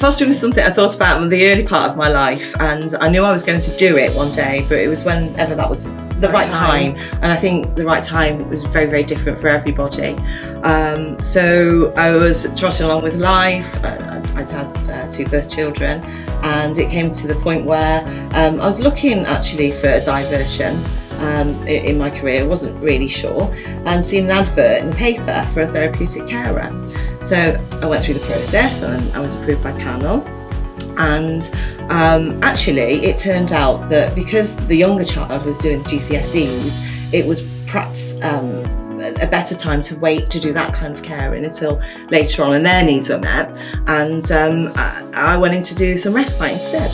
fostering was something I thought about in the early part of my life, and I knew I was going to do it one day, but it was whenever that was the right time. And I think the right time was very, very different for everybody. So I was trotting along with life. I'd had 2 birth children, and it came to the point where I was looking actually for a diversion in my career. I wasn't really sure, and seen an advert in the paper for a therapeutic carer. So I went through the process and I was approved by panel. And actually it turned out that because the younger child was doing GCSEs, it was perhaps a better time to wait to do that kind of caring until later on and their needs were met. And I went in to do some respite instead.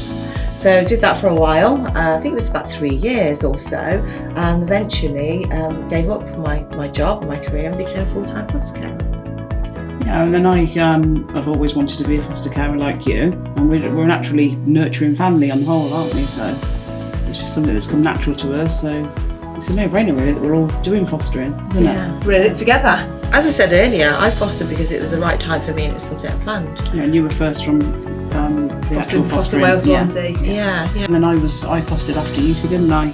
So I did that for a while. I think it was about 3 years or so, and eventually gave up my job and my career and became a full-time foster carer. Yeah, and then I've always wanted to be a foster carer like you, and we're a naturally nurturing family on the whole, aren't we? So it's just something that's come natural to us. So it's a no-brainer really that we're all doing fostering, isn't it? We're in it together. As I said earlier, I fostered because it was the right time for me and it was something I planned. Yeah, and you were first from the actual Foster fostering. Wales Swansea. Yeah. And then I fostered after you two, didn't I?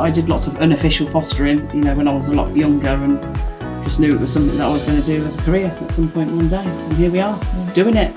I did lots of unofficial fostering, when I was a lot younger, and just knew it was something that I was going to do as a career at some point one day. And here we are, doing it.